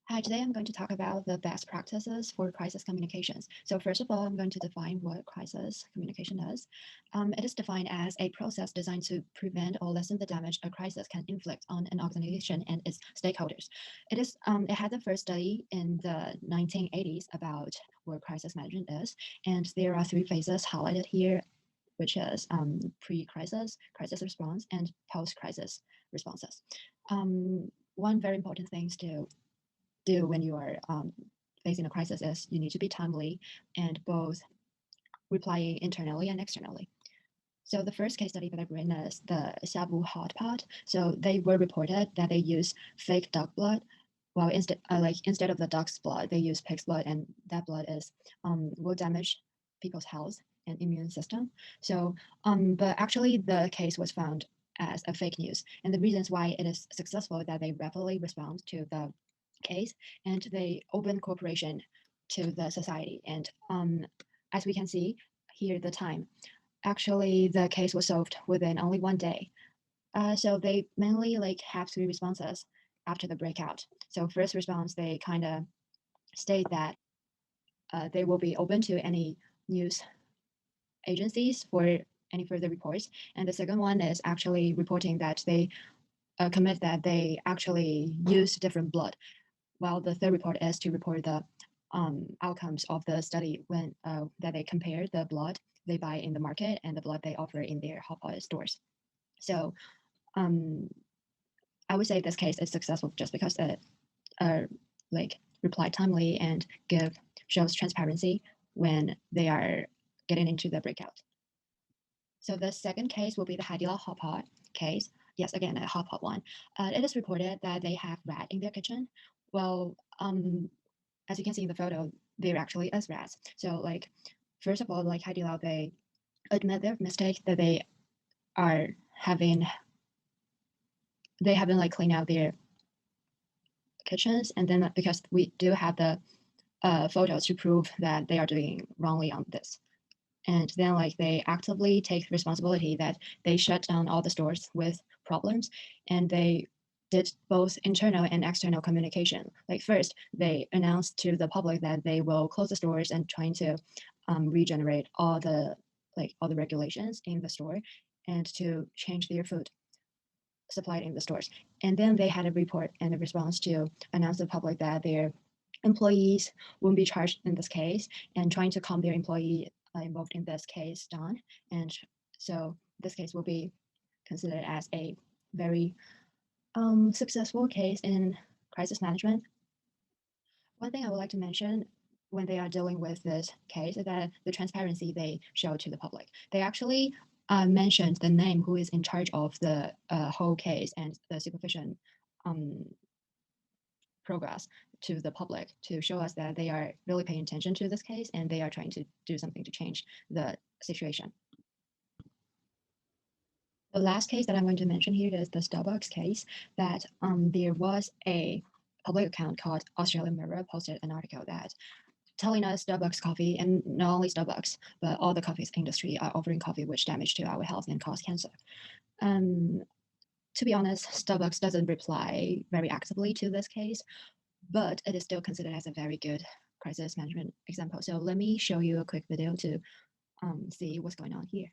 Hi, today I'm going to talk about the best practices for crisis communications. So first of all, I'm going to define what crisis communication is. It is defined as a process designed to prevent or lessen the damage a crisis can inflict on an organization and its stakeholders. It had the first study in the 1980s about what crisis management is, and there are three phases highlighted here, which is pre-crisis, crisis response, and post-crisis responses. One very important thing to do when you are facing a crisis is you need to be timely and both replying internally and externally. So the first case study that I've written is the Xiabu hot pot. So they were reported that they use fake duck blood. Well, instead of the duck's blood, they use pig's blood, and that blood is will damage people's health and immune system. So, but actually, the case was found as a fake news, and the reasons why it is successful is that they rapidly respond to the case and they open cooperation to the society. And as we can see here, the time actually the case was solved within only 1 day. So they mainly have three responses after the breakout. So first response, they kind of state that they will be open to any news agencies for any further reports. And the second one is actually reporting that they commit that they actually use different blood. While the third report is to report the outcomes of the study when that they compare the blood they buy in the market and the blood they offer in their hotpot stores. So um, I would say this case is successful just because it uh, reply timely and shows transparency when they are getting into the breakout. So the second case will be the Haidilao hotpot case. Yes, again, a hotpot one. It is reported that they have rat in their kitchen. Well, as you can see in the photo, there actually is rats. So first of all, Haidilao, they admit their mistake that are having they haven't cleaned out their kitchens, and then because we do have the photos to prove that they are doing wrongly on this. And then they actively take responsibility that they shut down all the stores with problems, and they did both internal and external communication. First, they announced to the public that they will close the stores and trying to regenerate all the regulations in the store and to change their food supplied in the stores. And then they had a report and a response to announce to the public that their employees won't be charged in this case and trying to calm their employee involved in this case down. And so this case will be considered as a very successful case in crisis management. One thing I would like to mention when they are dealing with this case is that the transparency they show to the public. They actually mentioned the name who is in charge of the whole case and the supervision progress to the public to show us that they are really paying attention to this case and they are trying to do something to change the situation. The last case that I'm going to mention here is the Starbucks case that there was a public account called Australian Mirror posted an article that telling us Starbucks coffee, and not only Starbucks, but all the coffee industry are offering coffee which damage to our health and cause cancer. To be honest, Starbucks doesn't reply very actively to this case, but it is still considered as a very good crisis management example. So let me show you a quick video to see what's going on here.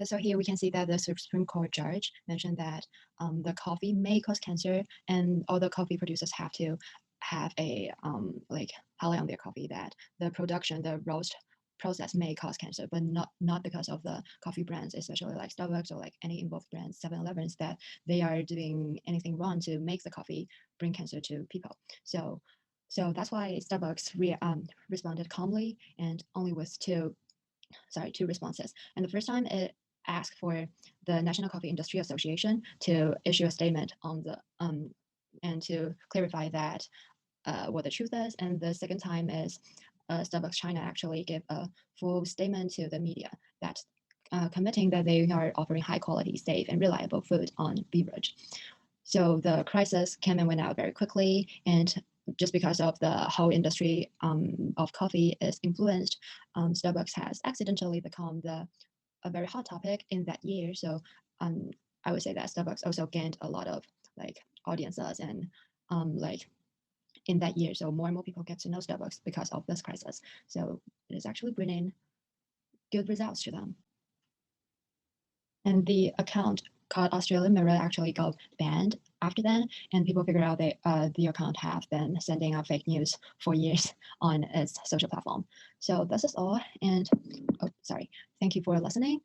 So here we can see that the Supreme Court judge mentioned that the coffee may cause cancer, and all the coffee producers have to have a highlight on their coffee that the production, the roast process may cause cancer, but not because of the coffee brands, especially like Starbucks or like any involved brands, 7-Elevens, that they are doing anything wrong to make the coffee bring cancer to people. So that's why Starbucks responded calmly and only with two responses. And the first time it asked for the National Coffee Industry Association to issue a statement on the and to clarify that what the truth is. And the second time is Starbucks China actually gave a full statement to the media that committing that they are offering high quality, safe, and reliable food on beverage. So the crisis came and went out very quickly, and just because of the whole industry of coffee is influenced, Starbucks has accidentally become a very hot topic in that year. So I would say that Starbucks also gained a lot of like audiences and like in that year. So more and more people get to know Starbucks because of this crisis. So it is actually bringing good results to them. And the account called Australian Mirror actually got banned after that, and people figured out that the account have been sending out fake news for years on its social platform. So this is all, and oh, sorry, thank you for listening.